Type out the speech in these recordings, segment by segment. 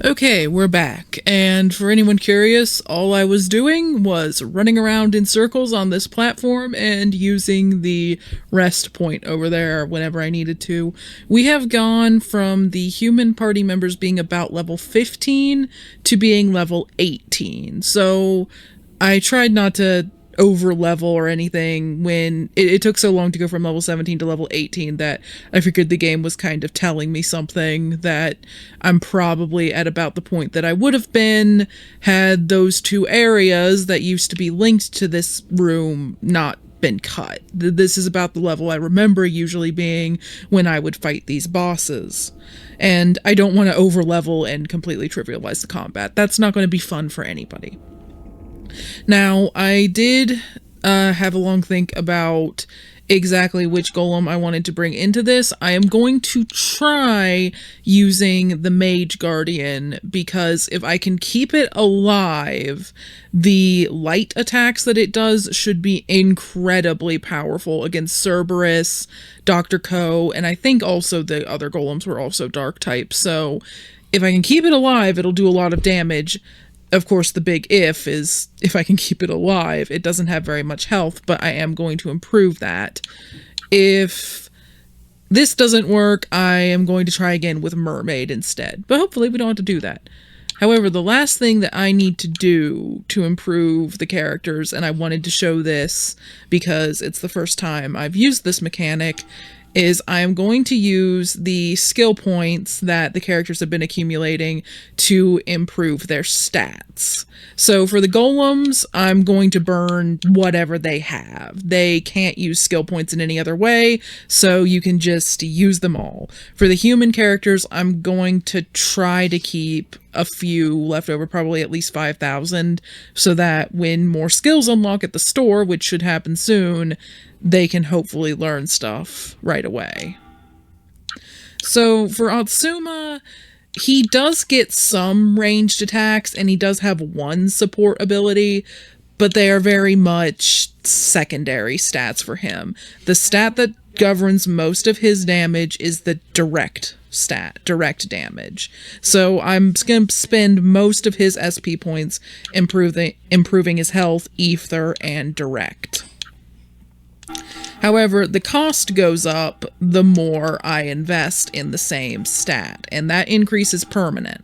Okay, we're back, and for anyone curious, all I was doing was running around in circles on this platform and using the rest point over there whenever I needed to. We have gone from the human party members being about level 15 to being level 18, so I tried not to over level or anything when it took so long to go from level 17 to level 18 that I figured the game was kind of telling me something, that I'm probably at about the point that I would have been had those two areas that used to be linked to this room not been cut. This is about the level I remember usually being when I would fight these bosses. And I don't want to over level and completely trivialize the combat. That's not going to be fun for anybody. Now, I did have a long think about exactly which golem I wanted to bring into this. I am going to try using the Mage Guardian, because if I can keep it alive, the light attacks that it does should be incredibly powerful against Cerberus, Dr. Ko, and I think also the other golems were also dark type. So if I can keep it alive, it'll do a lot of damage. Of course, the big if is if I can keep it alive. It doesn't have very much health, but I am going to improve that. If this doesn't work, I am going to try again with Mermaid instead. But hopefully we don't have to do that. However, the last thing that I need to do to improve the characters, and I wanted to show this because it's the first time I've used this mechanic, is I am going to use the skill points that the characters have been accumulating to improve their stats. So for the golems, I'm going to burn whatever they have. They can't use skill points in any other way, so you can just use them all. For the human characters, I'm going to try to keep a few left over, probably at least 5,000, so that when more skills unlock at the store, which should happen soon, they can hopefully learn stuff right away. So for Atsuma, he does get some ranged attacks, and he does have one support ability, but they are very much secondary stats for him. The stat that governs most of his damage is the direct stat, direct damage. So I'm going to spend most of his SP points improving his health, ether, and direct. However, the cost goes up the more I invest in the same stat, and that increase is permanent.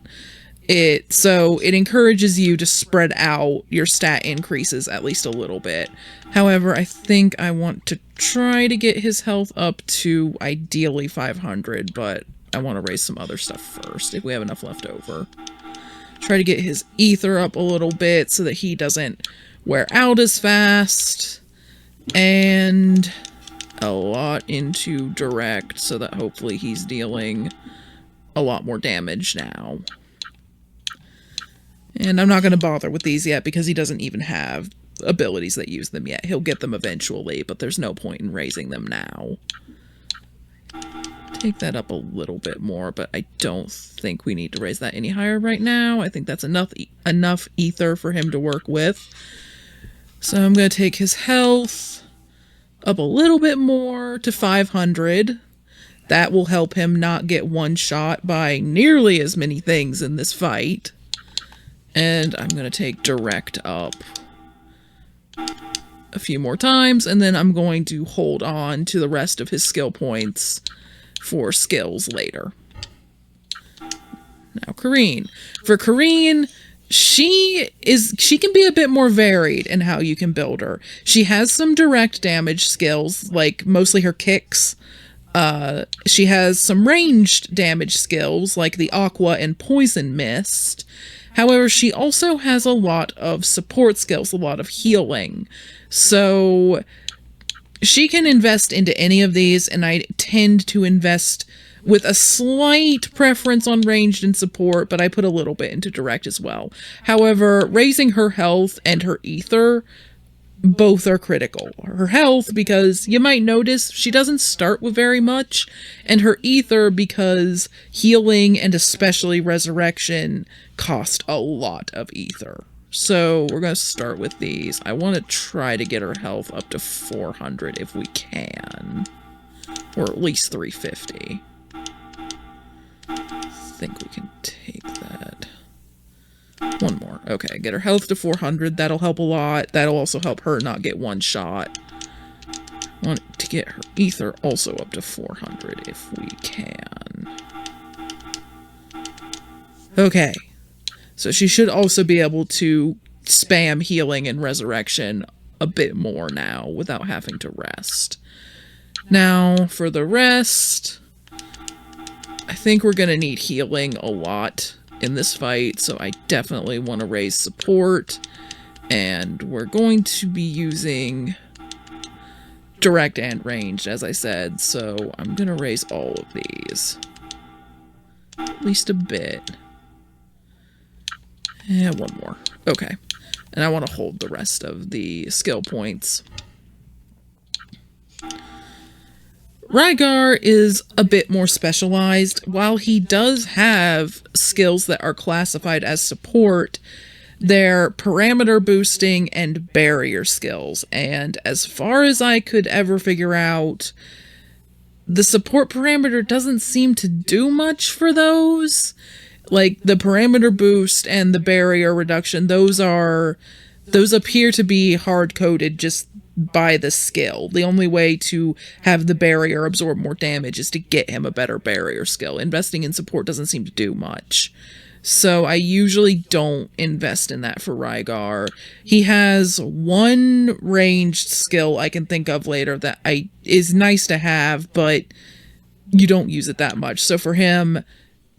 So it encourages you to spread out your stat increases at least a little bit. However, I think I want to try to get his health up to ideally 500, but I want to raise some other stuff first if we have enough left over. Try to get his ether up a little bit so that he doesn't wear out as fast. And a lot into direct so that hopefully he's dealing a lot more damage now. And I'm not going to bother with these yet because he doesn't even have abilities that use them yet. He'll get them eventually, but there's no point in raising them now. Take that up a little bit more, but I don't think we need to raise that any higher right now. I think that's enough ether for him to work with. So I'm going to take his health up a little bit more to 500. That will help him not get one shot by nearly as many things in this fight. And I'm going to take direct up a few more times, and then I'm going to hold on to the rest of his skill points for skills later. Now, Kareen. For Kareen, she can be a bit more varied in how you can build her. She has some direct damage skills, like mostly her kicks. She has some ranged damage skills, like the Aqua and Poison Mist. However, she also has a lot of support skills, a lot of healing. So she can invest into any of these, and I tend to invest with a slight preference on ranged and support, but I put a little bit into direct as well. However, raising her health and her ether, both are critical. Her health, because you might notice she doesn't start with very much, and her ether because healing and especially resurrection cost a lot of ether. So we're going to start with these. I want to try to get her health up to 400 if we can. Or at least 350. I think we can take that. One more. Okay, get her health to 400. That'll help a lot. That'll also help her not get one shot. I want to get her ether also up to 400 if we can. Okay. So she should also be able to spam healing and resurrection a bit more now without having to rest. Now, for the rest, I think we're going to need healing a lot in this fight, so I definitely want to raise support. And we're going to be using direct and ranged, as I said, so I'm going to raise all of these. At least a bit. And one more. Okay. And I want to hold the rest of the skill points. Rygar is a bit more specialized. While he does have skills that are classified as support, they're parameter boosting and barrier skills. And as far as I could ever figure out, the support parameter doesn't seem to do much for those. Like, the parameter boost and the barrier reduction, those appear to be hard-coded just by the skill. The only way to have the barrier absorb more damage is to get him a better barrier skill. Investing in support doesn't seem to do much. So I usually don't invest in that for Rygar. He has one ranged skill I can think of later that is nice to have, but you don't use it that much. So for him,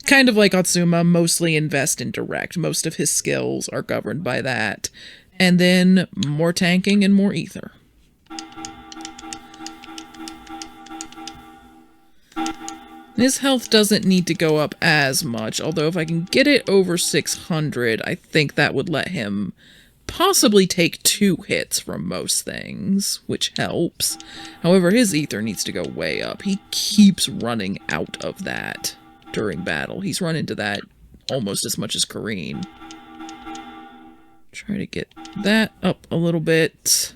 kind of like Atsuma, mostly invest in direct. Most of his skills are governed by that. And then more tanking and more ether. His health doesn't need to go up as much, although if I can get it over 600, I think that would let him possibly take 2 hits from most things, which helps. However, his ether needs to go way up. He keeps running out of that during battle. He's run into that almost as much as Kareen. Try to get that up a little bit.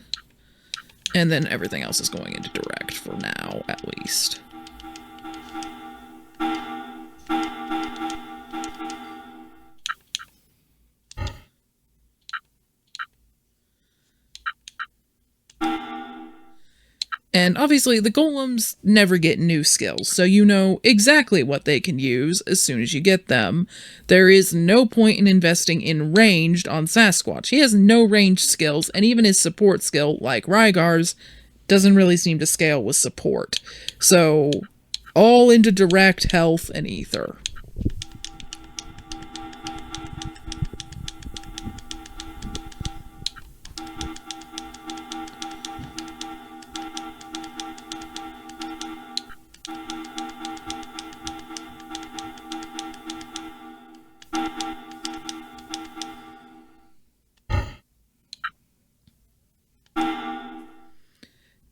And then everything else is going into direct for now, at least. And obviously, the golems never get new skills, so you know exactly what they can use as soon as you get them. There is no point in investing in ranged on Sasquatch. He has no ranged skills, and even his support skill, like Rygar's, doesn't really seem to scale with support. So, all into direct, health, and ether.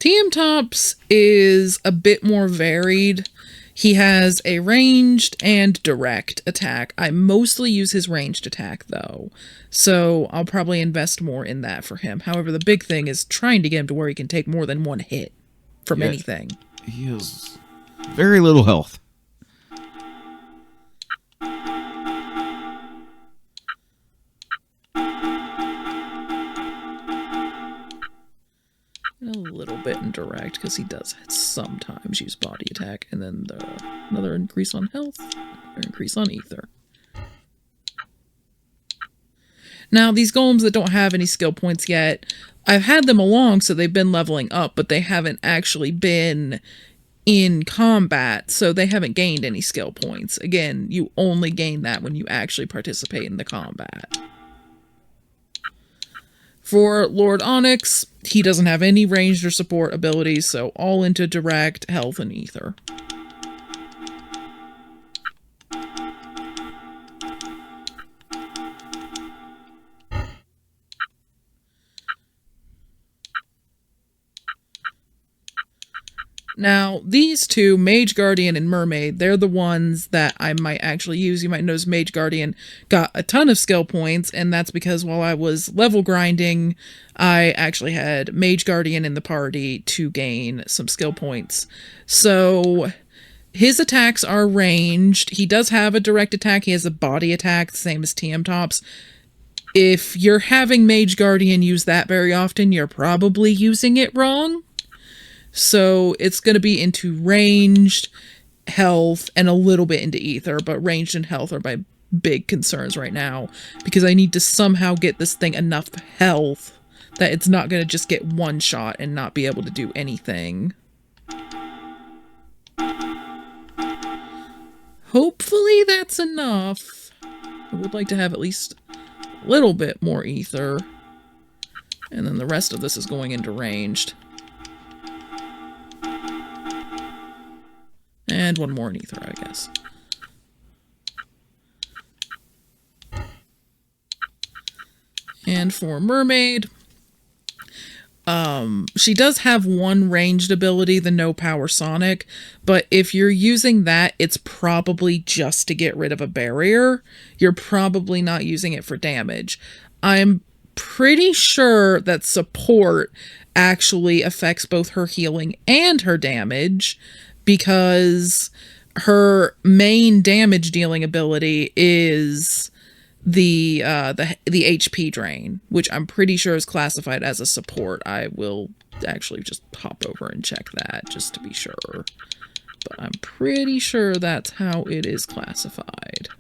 TM Tops is a bit more varied. He has a ranged and direct attack. I mostly use his ranged attack, though, so I'll probably invest more in that for him. However, the big thing is trying to get him to where he can take more than one hit from anything. He has very little health. A little bit in direct, because he does sometimes use body attack, and then another increase on health, or increase on ether. Now, these golems that don't have any skill points yet, I've had them along, so they've been leveling up, but they haven't actually been in combat, so they haven't gained any skill points. Again, you only gain that when you actually participate in the combat. For Lord Onyx, he doesn't have any ranged or support abilities, so all into direct, health, and ether. Now, these two, Mage Guardian and Mermaid, they're the ones that I might actually use. You might notice Mage Guardian got a ton of skill points, and that's because while I was level grinding, I actually had Mage Guardian in the party to gain some skill points. So his attacks are ranged. He does have a direct attack. He has a body attack, same as TM Tops. If you're having Mage Guardian use that very often, you're probably using it wrong. So it's going to be into ranged, health, and a little bit into ether, but ranged and health are my big concerns right now, because I need to somehow get this thing enough health that it's not going to just get one shot and not be able to do anything. Hopefully that's enough. I would like to have at least a little bit more ether, and then the rest of this is going into ranged. And one more in ether, I guess. And for Mermaid, she does have one ranged ability, the No Power Sonic, but if you're using that, it's probably just to get rid of a barrier. You're probably not using it for damage. I'm pretty sure that support actually affects both her healing and her damage, because her main damage dealing ability is the HP drain, which I'm pretty sure is classified as a support. I will actually just hop over and check that just to be sure, but I'm pretty sure that's how it is classified.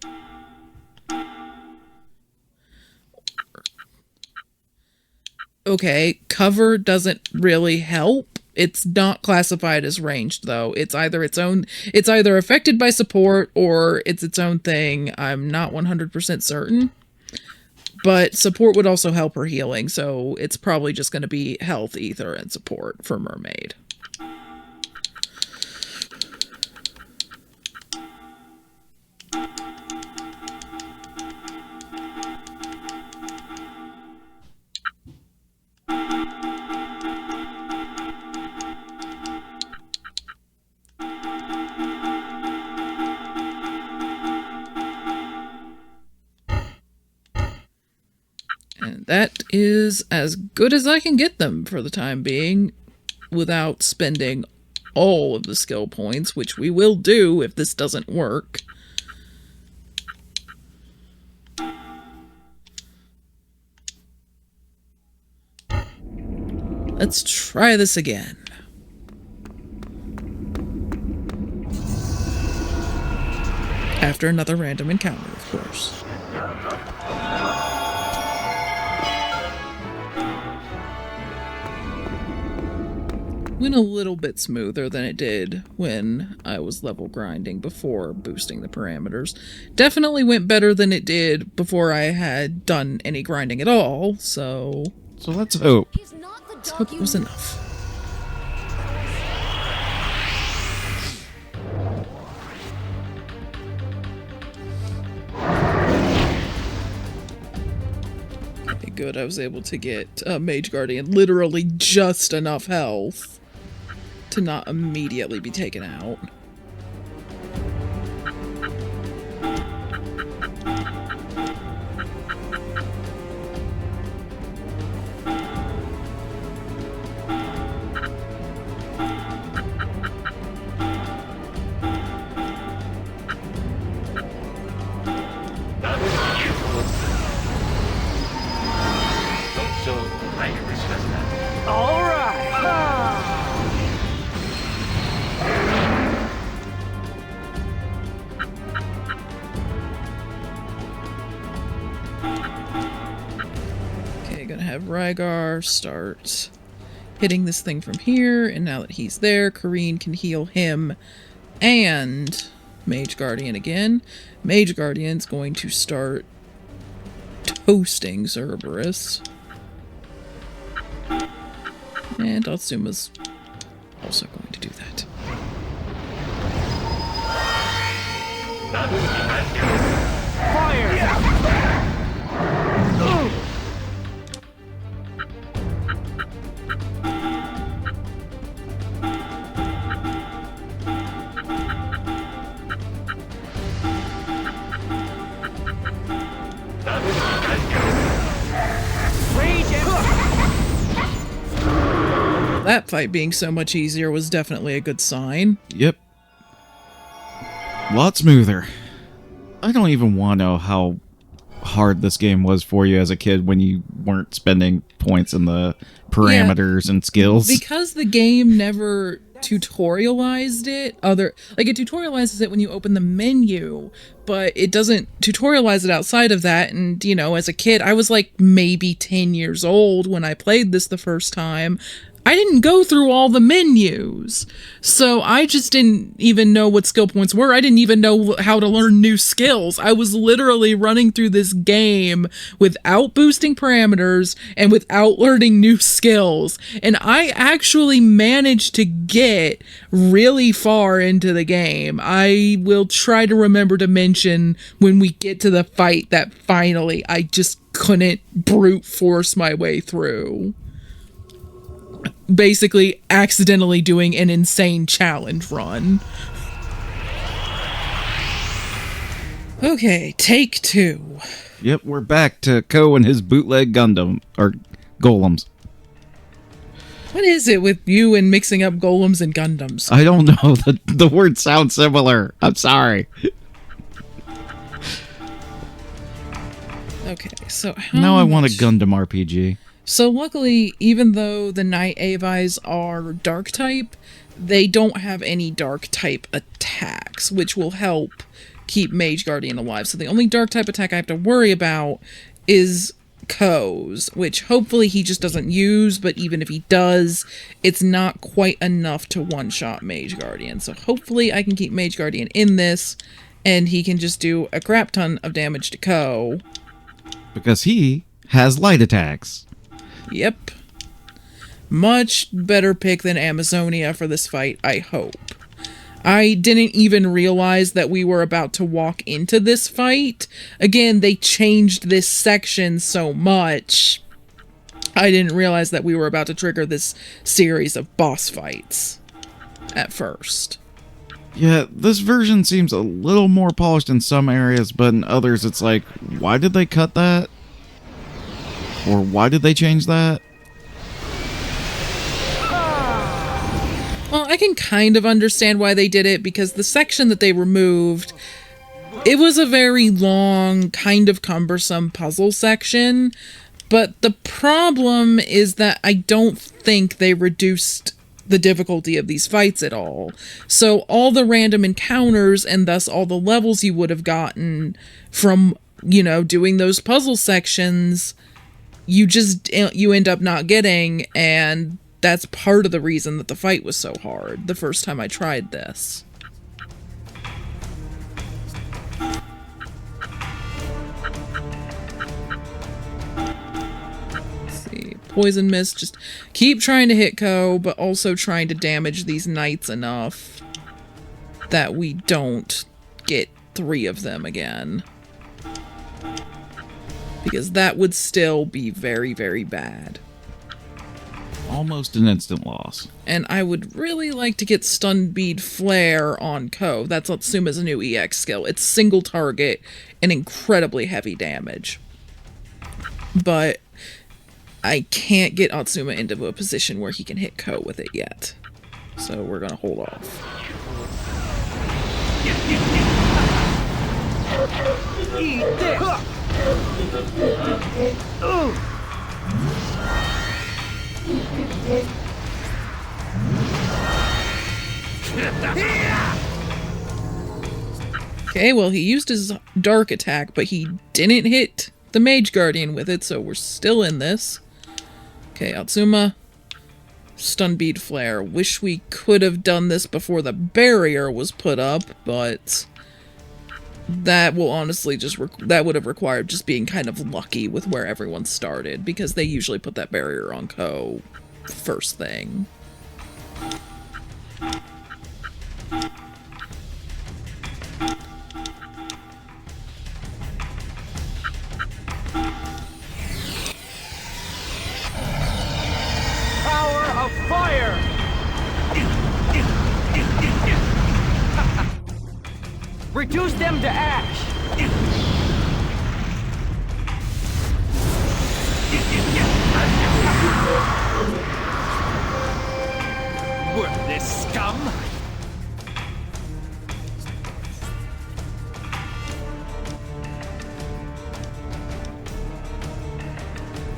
Okay, cover doesn't really help. It's not classified as ranged, though. It's either affected by support or it's its own thing. I'm not 100% certain. But support would also help her healing, so it's probably just going to be health, ether, and support for Mermaid. And that is as good as I can get them for the time being, without spending all of the skill points, which we will do if this doesn't work. Let's try this again. After another random encounter, of course. Went a little bit smoother than it did when I was level grinding before boosting the parameters. Definitely went better than it did before I had done any grinding at all, so let's hope. Let's hope it was enough. Okay, good. I was able to get Mage Guardian literally just enough health to not immediately be taken out. Have Rygar start hitting this thing from here, and now that he's there, Kareen can heal him and Mage Guardian again. Mage Guardian's going to start toasting Cerberus. And Atsuma's also going to do that. Fire! That fight being so much easier was definitely a good sign. Yep. A lot smoother. I don't even want to know how hard this game was for you as a kid when you weren't spending points in the parameters and skills. Because the game never tutorialized it, it tutorializes it when you open the menu, but it doesn't tutorialize it outside of that. And as a kid, I was like maybe 10 years old when I played this the first time. I didn't go through all the menus, so I just didn't even know what skill points were. I didn't even know how to learn new skills. I was literally running through this game without boosting parameters and without learning new skills. And I actually managed to get really far into the game. I will try to remember to mention when we get to the fight that finally I just couldn't brute force my way through. Basically accidentally doing an insane challenge run. Okay, take 2. Yep, we're back to Ko and his bootleg Gundam, or golems. What is it with you and mixing up golems and Gundams? I don't know, the words sound similar. I'm sorry. Okay, so how Now I want a much- Gundam RPG. So luckily, even though the Night Avis are dark type, they don't have any dark type attacks, which will help keep Mage Guardian alive. So the only dark type attack I have to worry about is Ko's, which hopefully he just doesn't use, but even if he does, it's not quite enough to one-shot Mage Guardian. So hopefully I can keep Mage Guardian in this, and he can just do a crap ton of damage to Ko. Because he has light attacks. Yep. Much better pick than Amazonia for this fight, I hope. I didn't even realize that we were about to walk into this fight. Again, they changed this section so much. I didn't realize that we were about to trigger this series of boss fights at first. Yeah, this version seems a little more polished in some areas, but in others it's like, why did they cut that? Or why did they change that? Well, I can kind of understand why they did it, because the section that they removed, it was a very long, kind of cumbersome puzzle section, but the problem is that I don't think they reduced the difficulty of these fights at all. So all the random encounters, and thus all the levels you would have gotten from, doing those puzzle sections, you end up not getting, and that's part of the reason that the fight was so hard the first time I tried this. Let's see, Poison Mist, just keep trying to hit Ko, but also trying to damage these knights enough that we don't get 3 of them again. Because that would still be very, very bad. Almost an instant loss. And I would really like to get Stun Bead Flare on Ko. That's Atsuma's new EX skill. It's single target and incredibly heavy damage. But I can't get Atsuma into a position where he can hit Ko with it yet. So we're gonna hold off. Eat this! Okay, well, he used his dark attack, but he didn't hit the Mage Guardian with it, so we're still in this. Okay, Atsuma. Stun Bead Flare. Wish we could have done this before the barrier was put up, but that will honestly just that would have required just being kind of lucky with where everyone started, because they usually put that barrier on Ko first thing. Power of fire! Reduce them to ash! Worthless scum!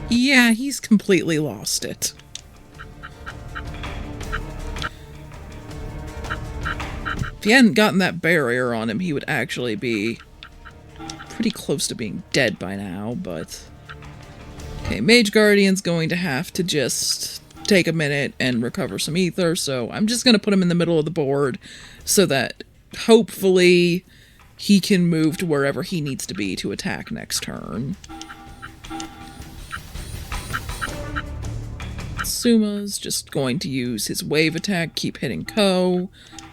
Yeah, he's completely lost it. If he hadn't gotten that barrier on him, he would actually be pretty close to being dead by now, but... Okay, Mage Guardian's going to have to just take a minute and recover some ether, so I'm just going to put him in the middle of the board so that hopefully he can move to wherever he needs to be to attack next turn. Suma's just going to use his wave attack, keep hitting Ko.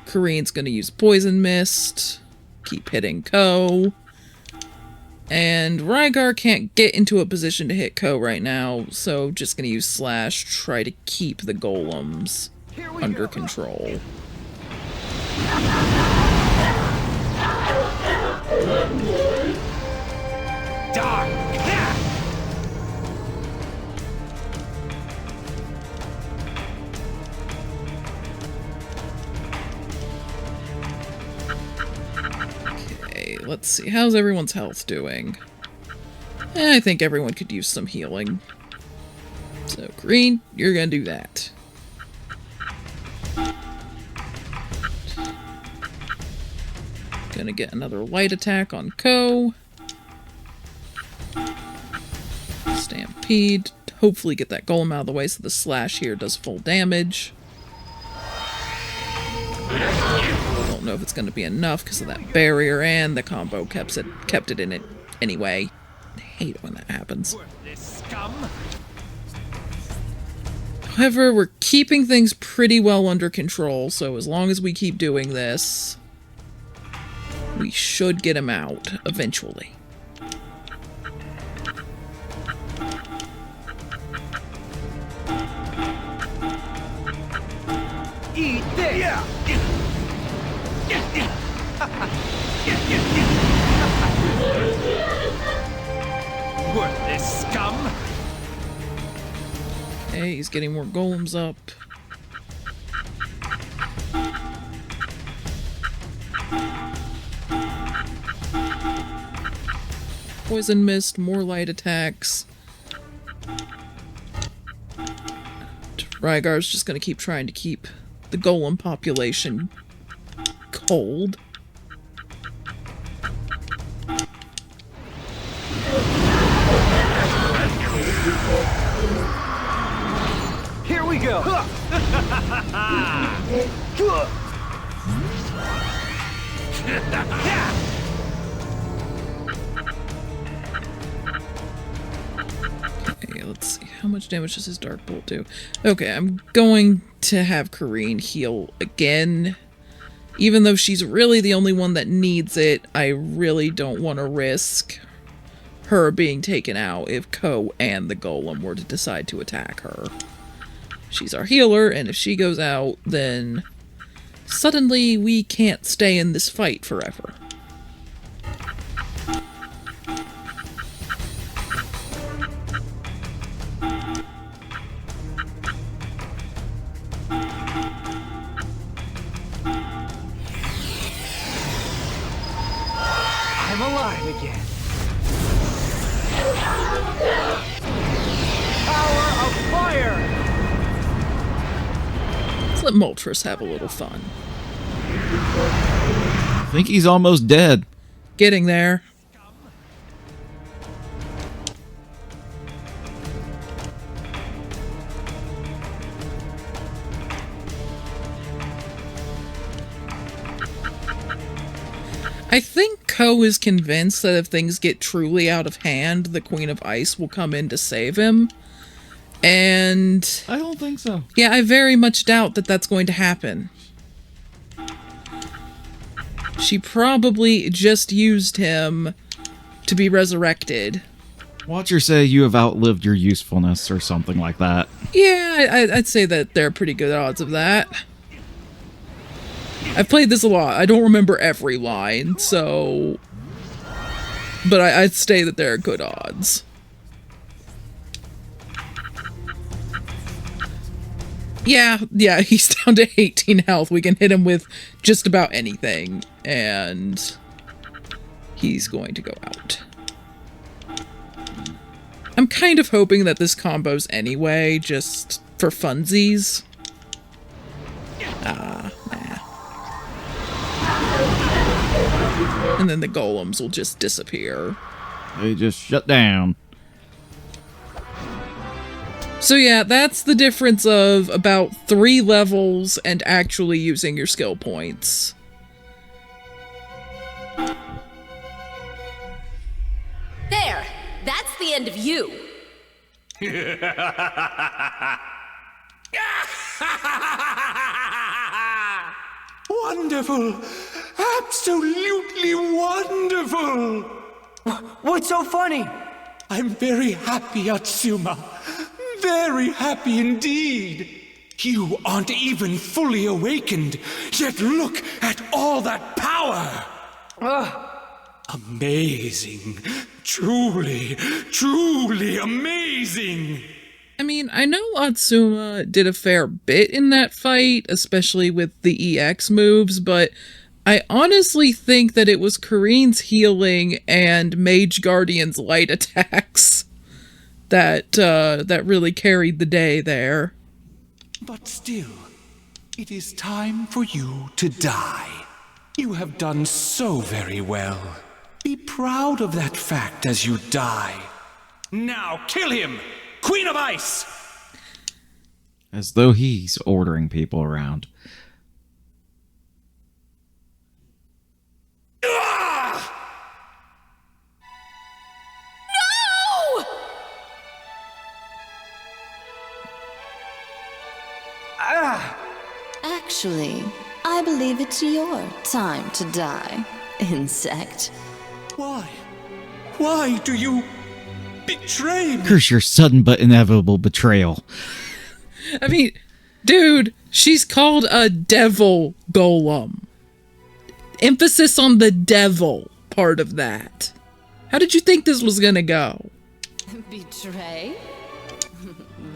Kareen's going to use Poison Mist, keep hitting Ko. And Rygar can't get into a position to hit Ko right now, so just going to use Slash, try to keep the golems under control. Die! Okay, let's see. How's everyone's health doing? I think everyone could use some healing. So, Green, you're gonna do that. Gonna get another light attack on Ko. Stampede. Hopefully get that golem out of the way so the slash here does full damage. Don't know if it's going to be enough because of that barrier, and the combo kept it in it anyway. I hate it when that happens. However, we're keeping things pretty well under control, so as long as we keep doing this, we should get him out eventually. Eat this! Yeah. Worthless scum! Okay, he's getting more golems up. Poison Mist, more light attacks. Rygar's just gonna keep trying to keep the golem population cold. Here we go! Okay, let's see. How much damage does his Dark Bolt do? Okay, I'm going to have Kareen heal again. Even though she's really the only one that needs it, I really don't want to risk her being taken out if Ko and the golem were to decide to attack her. She's our healer, and if she goes out, then suddenly we can't stay in this fight forever. I'm alive again. Power of fire! Let's let Moltres have a little fun. I think he's almost dead. Getting there. I think Ko is convinced that if things get truly out of hand, the Queen of Ice will come in to save him. And I don't think so. yeah, I very much doubt that that's going to happen. She probably just used him to be resurrected. Watch her say you have outlived your usefulness or something like that. Yeah, I'd say that there are pretty good odds of that. I've played this a lot. I don't remember every line, so... But I'd say that there are good odds. Yeah, he's down to 18 health. We can hit him with just about anything, and he's going to go out. I'm kind of hoping that this combos anyway, just for funsies. Nah. And then the golems will just disappear. They just shut down. So yeah, that's the difference of about 3 levels and actually using your skill points. There! That's the end of you! Wonderful! Absolutely wonderful! What's so funny? I'm very happy, Atsuma. Very happy indeed. You aren't even fully awakened, yet look at all that power! Amazing. Truly, truly amazing! I mean, I know Atsuma did a fair bit in that fight, especially with the EX moves, but I honestly think that it was Kareen's healing and Mage Guardian's light attacks that really carried the day there. But still, it is time for you to die. You have done so very well. Be proud of that fact as you die. Now kill him! Queen of Ice! As though he's ordering people around. Actually, I believe it's your time to die, insect. Why? Why do you betray me? Curse your sudden but inevitable betrayal. I mean, dude, she's called a devil golem. Emphasis on the devil part of that. How did you think this was gonna go? Betray?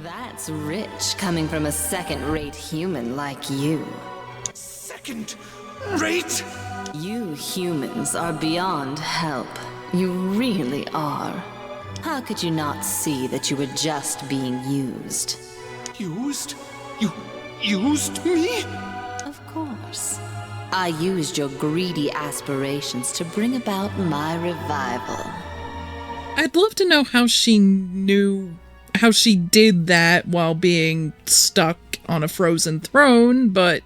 That's rich coming from a second-rate human like you. Second rate? You humans are beyond help. You really are. How could you not see that you were just being used? Used? You used me? Of course. I used your greedy aspirations to bring about my revival. I'd love to know how she did that while being stuck on a frozen throne, but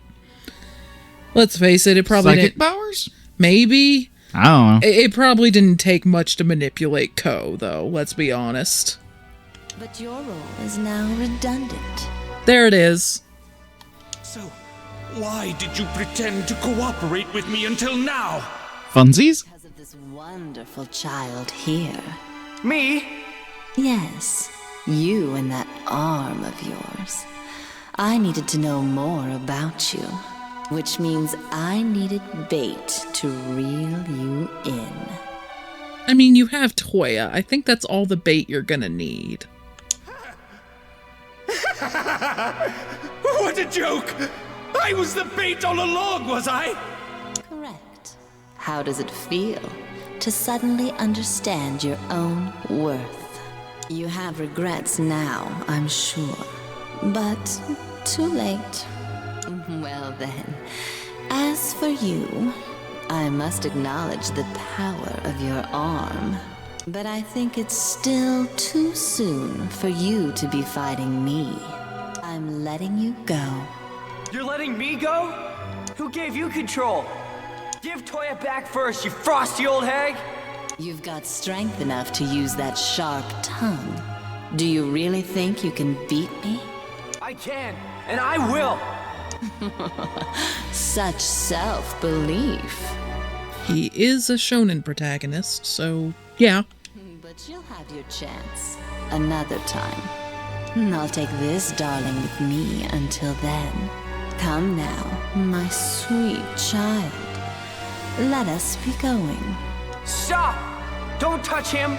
let's face it, it probably Psychic didn't. powers? Maybe. I don't know. It probably didn't take much to manipulate Ko, though, let's be honest. But your role is now redundant. There it is. So, why did you pretend to cooperate with me until now? Funsies? Because of this wonderful child here. Me? Yes, you and that arm of yours. I needed to know more about you, which means I needed bait to reel you in. I mean, you have Toya. I think that's all the bait you're gonna need. What a joke! I was the bait all along, was I? Correct. How does it feel to suddenly understand your own worth? You have regrets now, I'm sure, but too late. Well then, as for you, I must acknowledge the power of your arm. But I think it's still too soon for you to be fighting me. I'm letting you go. You're letting me go? Who gave you control? Give Toya back first, you frosty old hag! You've got strength enough to use that sharp tongue. Do you really think you can beat me? I can, and I will! Such self-belief. He is a shonen protagonist, so yeah. But you'll have your chance. Another time. I'll take this darling with me until then. Come now, my sweet child. Let us be going. Stop! Don't touch him!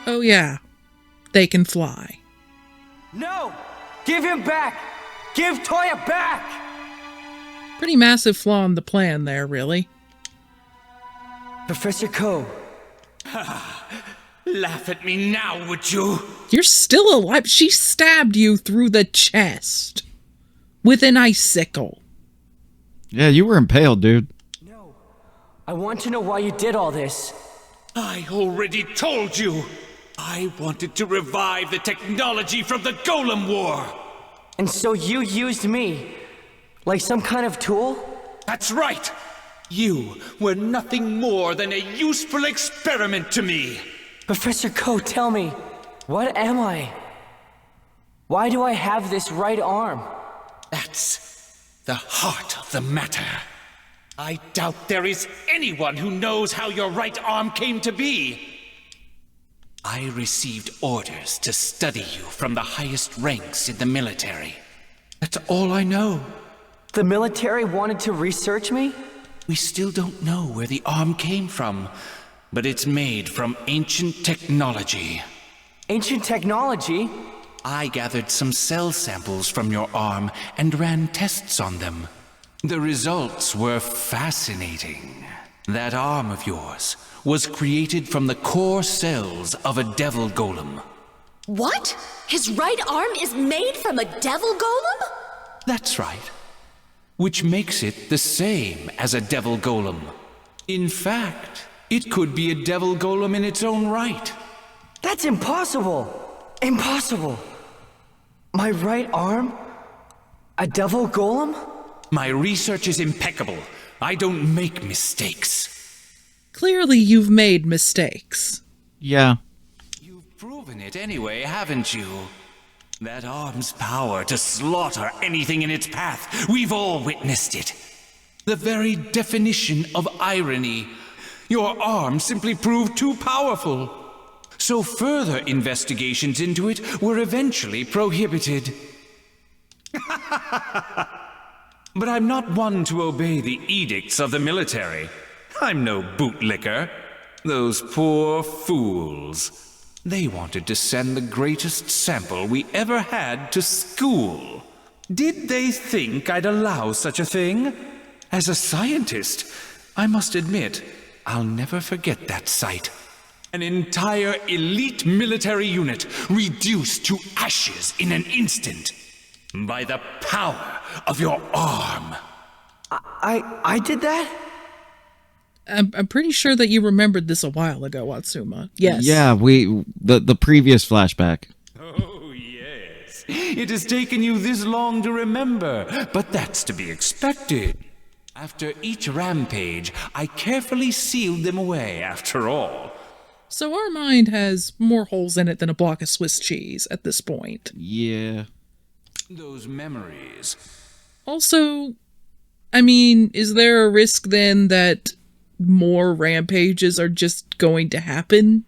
Oh yeah. they can fly. No! Give him back! Give Toya back! Pretty massive flaw in the plan there, really. Professor Ko. Laugh at me now, would you? You're still alive. She stabbed you through the chest with an icicle. Yeah, you were impaled, dude. No. I want to know why you did all this. I already told you. I wanted to revive the technology from the Golem War. And so you used me, like some kind of tool? That's right. You were nothing more than a useful experiment to me. Professor Ko, tell me, what am I? Why do I have this right arm? That's the heart of the matter. I doubt there is anyone who knows how your right arm came to be. I received orders to study you from the highest ranks in the military. That's all I know. The military wanted to research me? We still don't know where the arm came from, but it's made from ancient technology. Ancient technology? I gathered some cell samples from your arm and ran tests on them. The results were fascinating. That arm of yours was created from the core cells of a devil golem. What? His right arm is made from a devil golem? That's right. Which makes it the same as a devil golem. In fact, it could be a devil golem in its own right. That's impossible! Impossible! My right arm? A devil golem? My research is impeccable. I don't make mistakes. Clearly, you've made mistakes. Yeah. You've proven it anyway, haven't you? That arm's power to slaughter anything in its path, we've all witnessed it. The very definition of irony. Your arm simply proved too powerful. So further investigations into it were eventually prohibited. But I'm not one to obey the edicts of the military. I'm no bootlicker. Those poor fools. They wanted to send the greatest sample we ever had to school. Did they think I'd allow such a thing? As a scientist, I must admit, I'll never forget that sight. An entire elite military unit reduced to ashes in an instant. By the power of your arm. I did that? I'm pretty sure that you remembered this a while ago, Atsuma. Yes. Yeah, the previous flashback. Oh, yes. It has taken you this long to remember, but that's to be expected. After each rampage, I carefully sealed them away after all. So our mind has more holes in it than a block of Swiss cheese at this point. Yeah. Those memories. Also, I mean, is there a risk then that more rampages are just going to happen?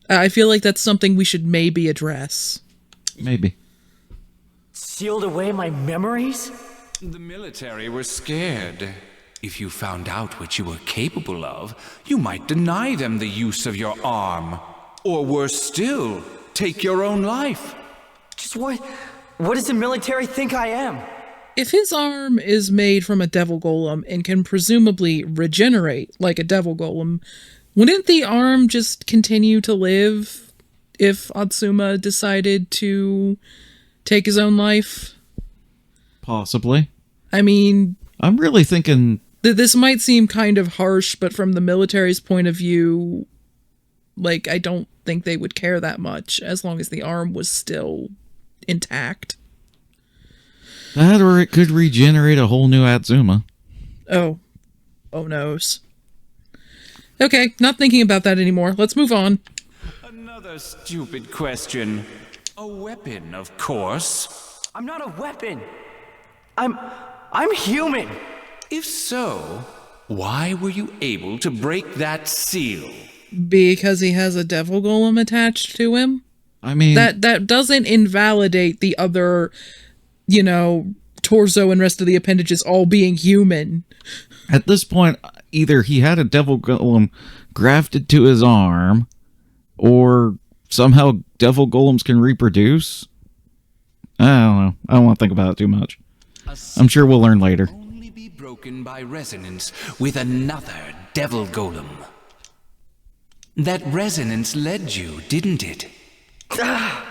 I feel like that's something we should maybe address. Maybe. Sealed away my memories? The military were scared. If you found out what you were capable of, you might deny them the use of your arm. Or worse still, take your own life. Just what does the military think I am? If his arm is made from a devil golem and can presumably regenerate like a devil golem, wouldn't the arm just continue to live if Atsuma decided to take his own life? Possibly. I mean, I'm really thinking this might seem kind of harsh, but from the military's point of view, like, I don't think they would care that much as long as the arm was still intact. that, or it could regenerate a whole new Atsuma. Oh noes. Okay, not thinking about that anymore. Let's move on. Another stupid question. A weapon, of course. I'm not a weapon. I'm human. If so, why were you able to break that seal? Because he has a devil golem attached to him? I mean, That doesn't invalidate the other, torso and rest of the appendages all being human. at this point, either he had a devil golem grafted to his arm, or somehow devil golems can reproduce? I don't know. I don't want to think about it too much. I'm sure we'll learn later. Only be broken by resonance with another devil golem. That resonance led you, didn't it? The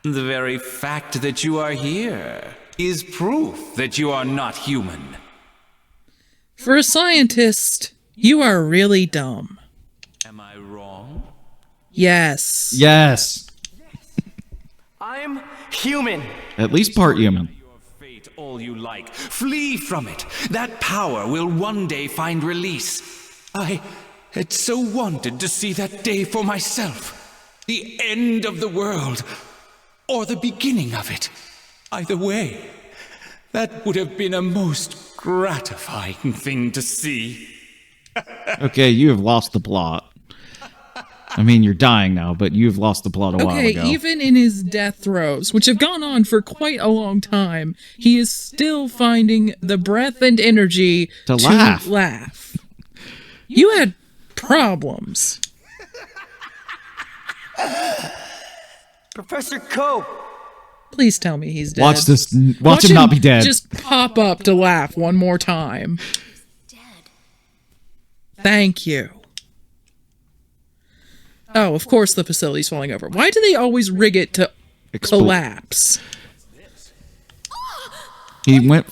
very fact that you are here is proof that you are not human. For a scientist, you are really dumb. Am I wrong? Yes. Yes. I'm human. At least part human. Your fate all you like. Flee from it. That power will one day find release. I had so wanted to see that day for myself. The end of the world. Or the beginning of it. Either way, that would have been a most gratifying thing to see. Okay, you have lost the plot. I mean, you're dying now, but you've lost the plot a while Okay, ago. even in his death throes, which have gone on for quite a long time, he is still finding the breath and energy To laugh. laugh. You had problems. Professor Cope. Please tell me he's dead. Watch this. Watch him not be dead. Just pop up to laugh one more time. Dead. Thank you. Oh, of course the facility's falling over. Why do they always rig it to collapse? He went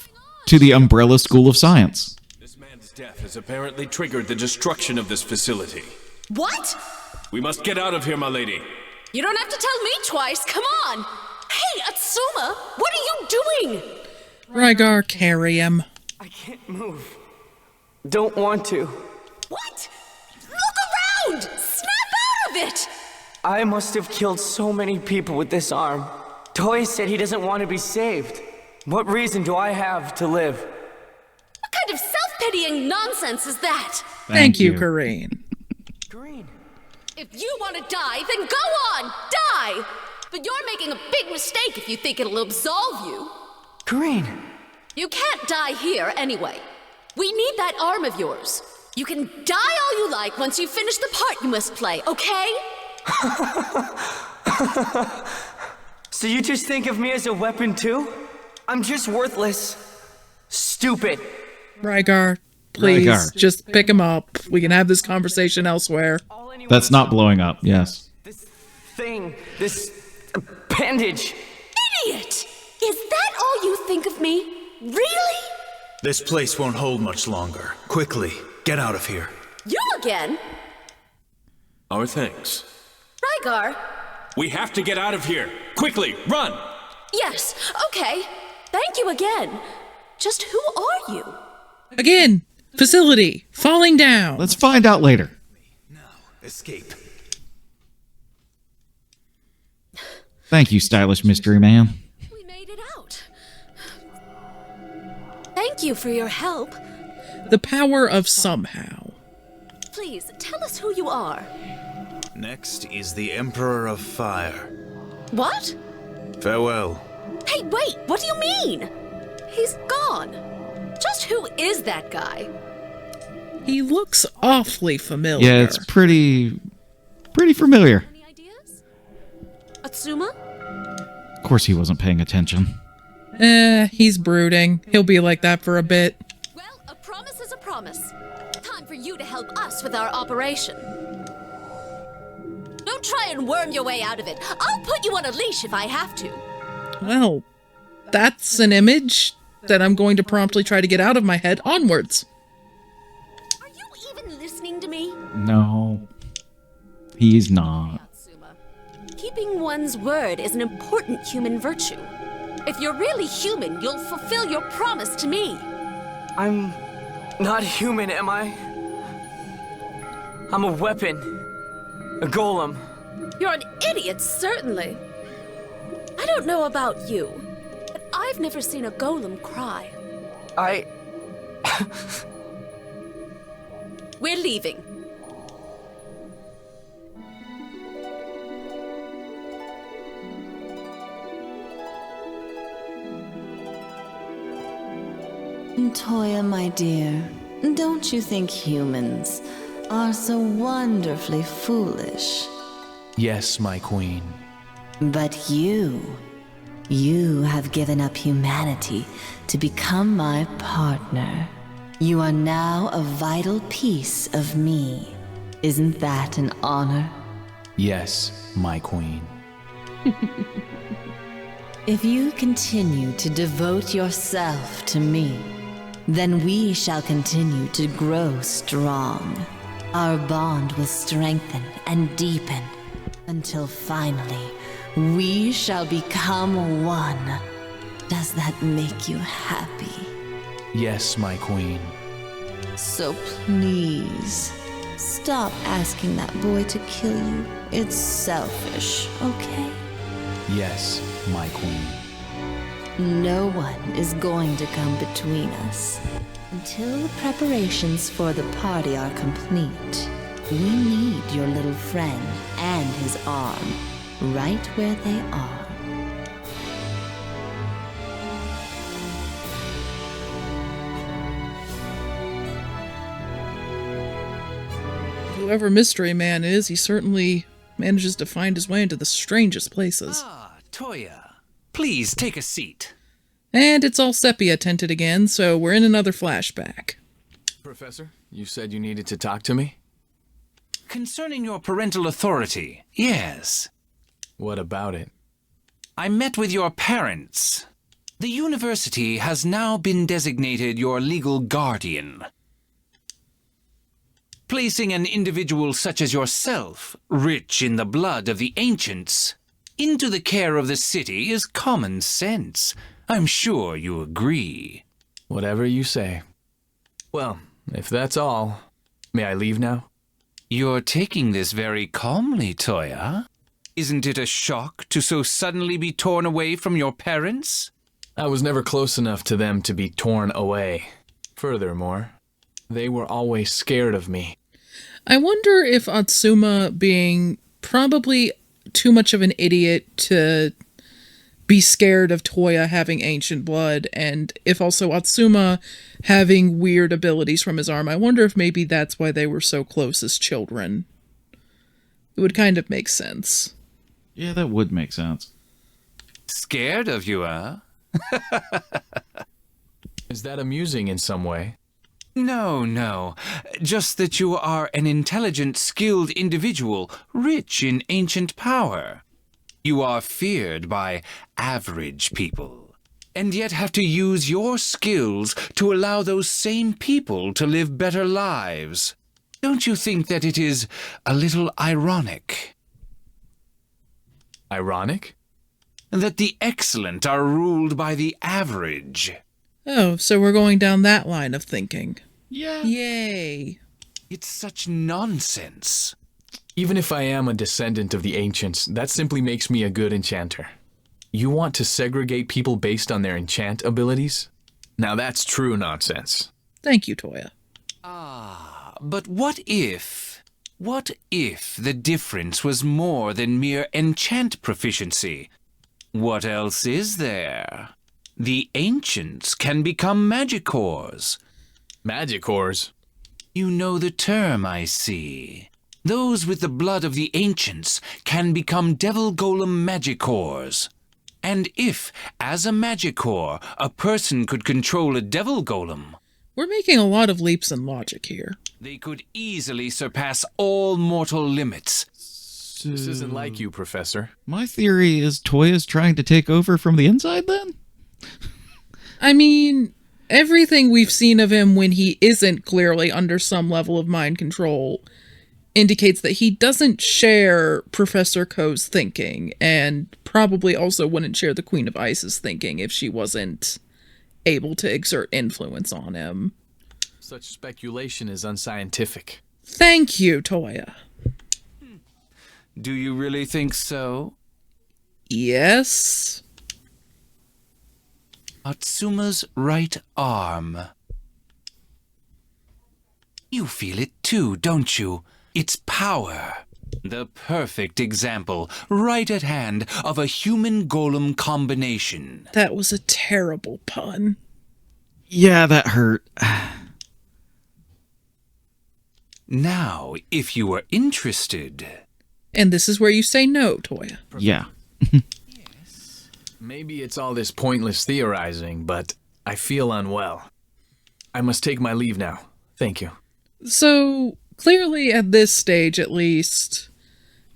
to the Umbrella School of Science. This man's death has apparently triggered the destruction of this facility. What? We must get out of here, my lady. You don't have to tell me twice. Come on. Hey, Atsuma, what are you doing? Rygar, carry him. I can't move. Don't want to. What? Look around! Snap out of it! I must have killed so many people with this arm. Toy said he doesn't want to be saved. What reason do I have to live? What kind of self-pitying nonsense is that? Thank you, Kareen. Green. If you want to die, then go on, die! But you're making a big mistake if you think it'll absolve you. Green. You can't die here anyway. We need that arm of yours. You can die all you like once you finish the part you must play, okay? So you just think of me as a weapon too? I'm just worthless. Stupid. Rygar, please, Rygar. just pick him up. We can have this conversation elsewhere. All anyone That's not blowing up. Yes. This thing, this appendage. Idiot! Is that all you think of me? Really? This place won't hold much longer. Quickly, get out of here. You again? Our thanks. Rygar? We have to get out of here. Quickly, run! Yes, okay. Thank you again. Just who are you? Again, facility, falling down. Let's find out later. Escape. Thank you, stylish mystery man. We made it out. Thank you for your help. The power of somehow. Please, tell us who you are. Next is the Emperor of Fire. What? Farewell. Hey, wait, what do you mean? He's gone. Just who is that guy? He looks awfully familiar. Yeah, it's pretty familiar. Any ideas? Atsuma? Of course he wasn't paying attention. He's brooding. He'll be like that for a bit. Well, a promise is a promise. Time for you to help us with our operation. Don't try and worm your way out of it. I'll put you on a leash if I have to. Well, that's an image that I'm going to promptly try to get out of my head onwards. Are you even listening to me? No, he's not. Atsuma, keeping one's word is an important human virtue. If you're really human, you'll fulfill your promise to me. I'm not human, am I? I'm a weapon. A golem. You're an idiot, certainly. I don't know about you, but I've never seen a golem cry. We're leaving. Toya, my dear, don't you think humans are so wonderfully foolish? Yes, my queen. But you have given up humanity to become my partner. You are now a vital piece of me. Isn't that an honor? Yes, my queen. If you continue to devote yourself to me, then we shall continue to grow strong. Our bond will strengthen and deepen until finally we shall become one. Does that make you happy? Yes, my queen. So please, stop asking that boy to kill you. It's selfish, okay? Yes, my queen. No one is going to come between us. Until the preparations for the party are complete, we need your little friend and his arm right where they are. Whoever Mystery Man is, he certainly manages to find his way into the strangest places. Ah, Toya. Please take a seat. And it's all sepia tinted again, so we're in another flashback. Professor, you said you needed to talk to me? Concerning your parental authority, yes. What about it? I met with your parents. The university has now been designated your legal guardian. Placing an individual such as yourself, rich in the blood of the ancients, into the care of the city is common sense. I'm sure you agree. Whatever you say. Well, if that's all, may I leave now? You're taking this very calmly, Toya. Isn't it a shock to so suddenly be torn away from your parents? I was never close enough to them to be torn away. Furthermore, they were always scared of me. I wonder if Atsuma being probably too much of an idiot to be scared of Toya having ancient blood, and if also Atsuma having weird abilities from his arm, I wonder if maybe that's why they were so close as children. It would kind of make sense. Yeah, that would make sense. Scared of you, huh? Is that amusing in some way? No. Just that you are an intelligent, skilled individual, rich in ancient power. You are feared by average people, and yet have to use your skills to allow those same people to live better lives. Don't you think that it is a little ironic? Ironic? That the excellent are ruled by the average. Oh, so we're going down that line of thinking. Yeah. Yay. It's such nonsense. Even if I am a descendant of the ancients, that simply makes me a good enchanter. You want to segregate people based on their enchant abilities? Now that's true nonsense. Thank you, Toya. But what if the difference was more than mere enchant proficiency? What else is there? The ancients can become magicors. Magicors? You know the term, I see. Those with the blood of the ancients can become devil golem magicors. And if, as a magicor, a person could control a devil golem, We're making a lot of leaps in logic here. they could easily surpass all mortal limits. This isn't like you, Professor. My theory is Toya's trying to take over from the inside then? I mean, everything we've seen of him when he isn't clearly under some level of mind control indicates that he doesn't share Professor Ko's thinking, and probably also wouldn't share the Queen of Ice's thinking if she wasn't able to exert influence on him. Such speculation is unscientific. Thank you, Toya. Do you really think so? Yes? Atsuma's right arm. You feel it too, don't you? Its power. The perfect example, right at hand, of a human golem combination. That was a terrible pun. Yeah, that hurt. Now, if you were interested, And this is where you say no, Toya. Yeah. Maybe it's all this pointless theorizing, but I feel unwell. I must take my leave now. Thank you. So, clearly at this stage at least,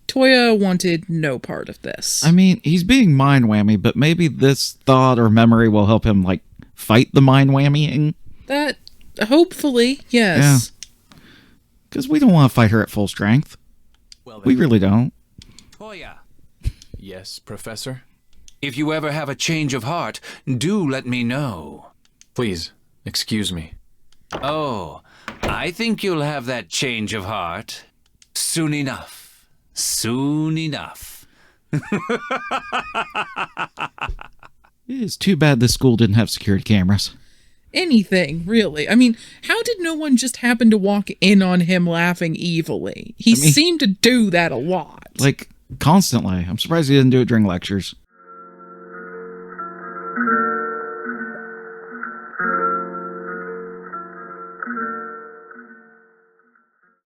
Toya wanted no part of this. I mean, he's being mind whammy, but maybe this thought or memory will help him, like, fight the mind whammying. That, hopefully, yes. Because we don't want to fight her at full strength. Well, We really don't. Toya, Yes, Professor? if you ever have a change of heart, do let me know. Please, excuse me. Oh, I think you'll have that change of heart soon enough. Soon enough. It's too bad this school didn't have security cameras. Anything, really. I mean, how did no one just happen to walk in on him laughing evilly? He seemed to do that a lot. Like, constantly. I'm surprised he didn't do it during lectures.